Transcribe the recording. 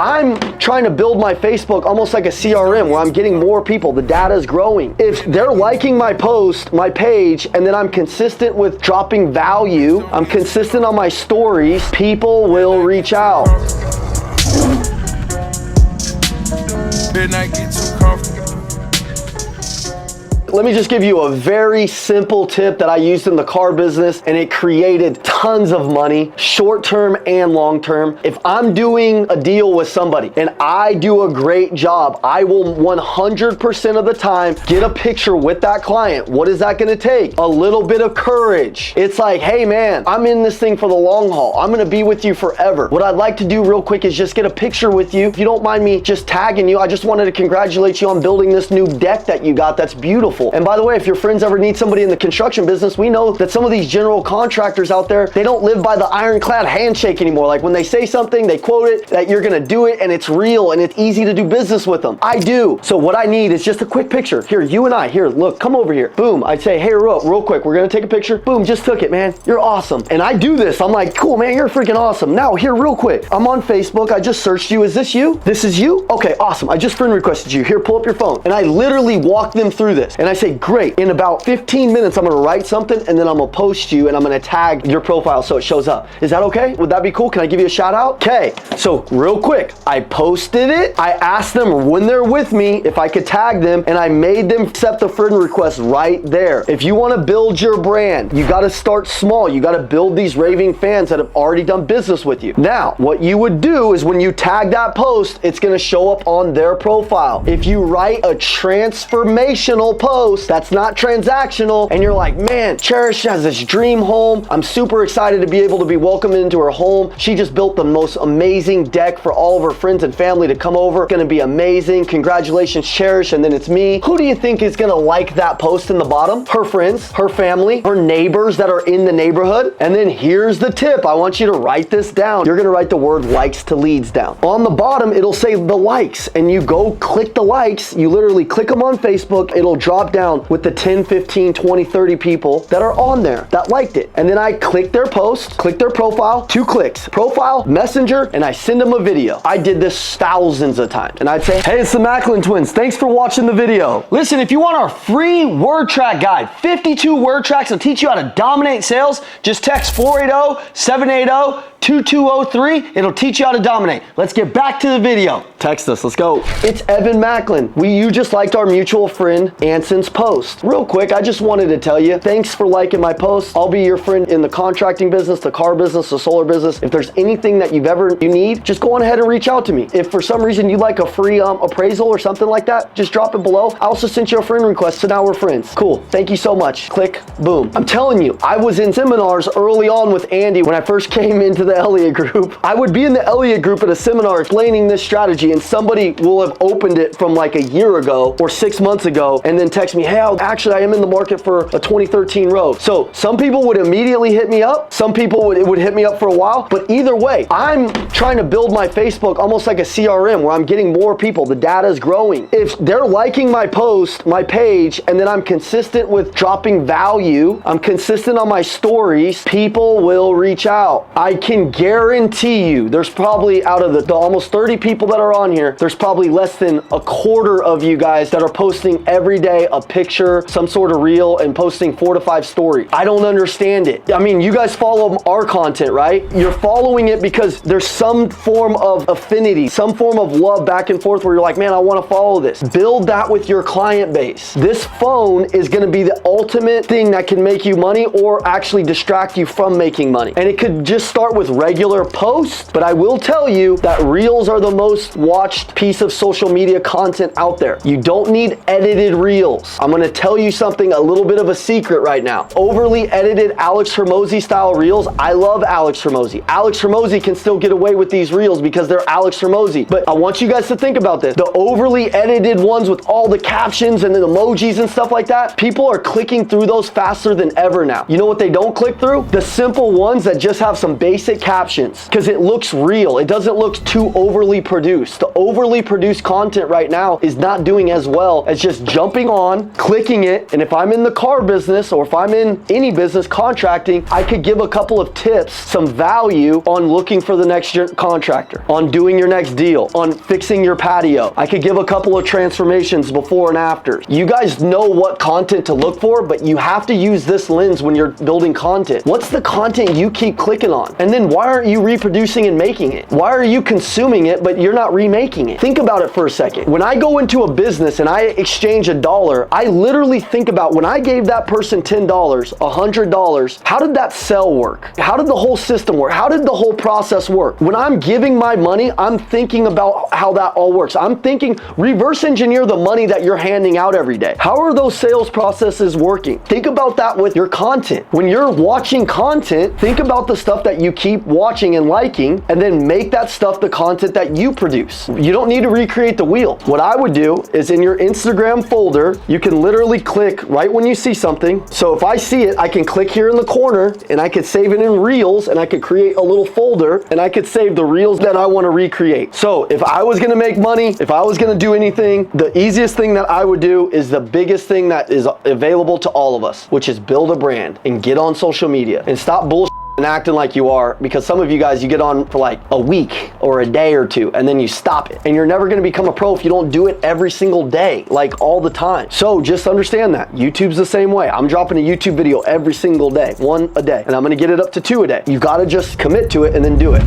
I'm trying to build my Facebook almost like a CRM where I'm getting more people. The data is growing. If they're liking my post, my page, and then I'm consistent with dropping value, I'm consistent on my stories, people will reach out. Let me just give you a very simple tip that I used in the car business, and it created tons of money, short-term and long-term. If I'm doing a deal with somebody and I do a great job, I will 100% of the time get a picture with that client. What is that gonna take? A little bit of courage. It's like, hey man, I'm in this thing for the long haul. I'm gonna be with you forever. What I'd like to do real quick is just get a picture with you. If you don't mind me just tagging you, I just wanted to congratulate you on building this new deck that you got. That's beautiful. And by the way, if your friends ever need somebody in the construction business, we know that some of these general contractors out there, they don't live by the ironclad handshake anymore. Like when they say something, they quote it, that you're gonna do it, and it's real, and it's easy to do business with them. I do. So what I need is just a quick picture. Here, you and I, here, look, come over here. Boom, I'd say, hey, real quick, we're gonna take a picture. Boom, just took it, man. You're awesome. And I do this. I'm like, cool, man, you're freaking awesome. Now, here, real quick, I'm on Facebook. I just searched you. Is this you? This is you? Okay, awesome. I just friend requested you. Here, pull up your phone. And I literally walk them through this. And I say, great. In about 15 minutes, I'm gonna write something, and then I'm gonna post you, and I'm gonna tag your profile so it shows up. Is that okay? Would that be cool? Can I give you a shout out? Okay, so real quick, I posted it. I asked them when they're with me if I could tag them, and I made them accept the friend request right there. If you wanna build your brand, you gotta start small. You gotta build these raving fans that have already done business with you. Now, what you would do is when you tag that post, it's gonna show up on their profile. If you write a transformational post, that's not transactional, and you're like, man, Cherish has this dream home. I'm super excited to be able to be welcomed into her home. She just built the most amazing deck for all of her friends and family to come over. It's gonna be amazing. Congratulations, Cherish. And then it's me. Who do you think is gonna like that post in the bottom? Her friends, her family, her neighbors that are in the neighborhood. And then here's the tip. I want you to write this down. You're gonna write the word likes to leads down. On the bottom, it'll say the likes, and you go click the likes. You literally click them on Facebook. It'll drop down with the 10, 15, 20, 30 people that are on there that liked it. And then I click their post, click their profile, 2 clicks, profile, messenger, and I send them a video. I did this thousands of times. And I'd say, hey, it's the Macklin twins. Thanks for watching the video. Listen, if you want our free word track guide, 52 word tracks will teach you how to dominate sales, just text 480-780-2203. It'll teach you how to dominate. Let's get back to the video. Text us, let's go. It's Evan Macklin. You just liked our mutual friend Anson's post. Real quick, I just wanted to tell you, thanks for liking my post. I'll be your friend in the contracting business, the car business, the solar business. If there's anything that you need, just go on ahead and reach out to me. If for some reason you'd like a free appraisal or something like that, just drop it below. I also sent you a friend request, so now we're friends. Cool, thank you so much. Click, boom. I'm telling you, I was in seminars early on with Andy when I first came into the Elliott group. I would be in the Elliott group at a seminar explaining this strategy, and somebody will have opened it from like a year ago or 6 months ago and then text me, hey, actually I am in the market for a 2013 Rogue. So some people would immediately hit me up. Some people would hit me up for a while, but either way, I'm trying to build my Facebook almost like a CRM where I'm getting more people. The data is growing. If they're liking my post, my page, and then I'm consistent with dropping value, I'm consistent on my stories, people will reach out. I can guarantee you there's probably out of the almost 30 people that are on here, there's probably less than a quarter of you guys that are posting every day a picture, some sort of reel, and posting 4 to 5 stories. I don't understand it. I mean, you guys follow our content, right? You're following it because there's some form of affinity, some form of love back and forth where you're like, man, I want to follow this. Build that with your client base. This phone is going to be the ultimate thing that can make you money or actually distract you from making money. And it could just start with regular posts, but I will tell you that reels are the most watched piece of social media content out there. You don't need edited reels. I'm going to tell you something, a little bit of a secret right now. Overly edited Alex Hormozi style reels. I love Alex Hormozi. Alex Hormozi can still get away with these reels because they're Alex Hormozi. But I want you guys to think about this. The overly edited ones with all the captions and the emojis and stuff like that, people are clicking through those faster than ever now. You know what they don't click through? The simple ones that just have some basic captions because it looks real. It doesn't look too overly produced. The overly produced content right now is not doing as well as just jumping on on, clicking it, and if I'm in the car business or if I'm in any business contracting, I could give a couple of tips, some value on looking for the next contractor, on doing your next deal, on fixing your patio. I could give a couple of transformations before and after. You guys know what content to look for, but you have to use this lens when you're building content. What's the content you keep clicking on? And then why aren't you reproducing and making it? Why are you consuming it, but you're not remaking it? Think about it for a second. When I go into a business and I exchange $1, I literally think about when I gave that person $10, $100, how did that sell work? How did the whole system work? How did the whole process work? When I'm giving my money, I'm thinking about how that all works. I'm thinking, reverse engineer the money that you're handing out every day. How are those sales processes working? Think about that with your content. When you're watching content, think about the stuff that you keep watching and liking, and then make that stuff the content that you produce. You don't need to recreate the wheel. What I would do is in your Instagram folder, you can literally click right when you see something. So if I see it, I can click here in the corner and I could save it in Reels, and I could create a little folder and I could save the Reels that I want to recreate. So if I was going to make money, if I was going to do anything, the easiest thing that I would do is the biggest thing that is available to all of us, which is build a brand and get on social media and stop bullshit and acting like you are, because some of you guys, you get on for like a week or a day or two and then you stop it, and you're never going to become a pro if you don't do it every single day, like all the time. So just understand that YouTube's the same way. I'm dropping a YouTube video every single day, one a day, and I'm going to get it up to 2 a day. You've got to just commit to it and then do it.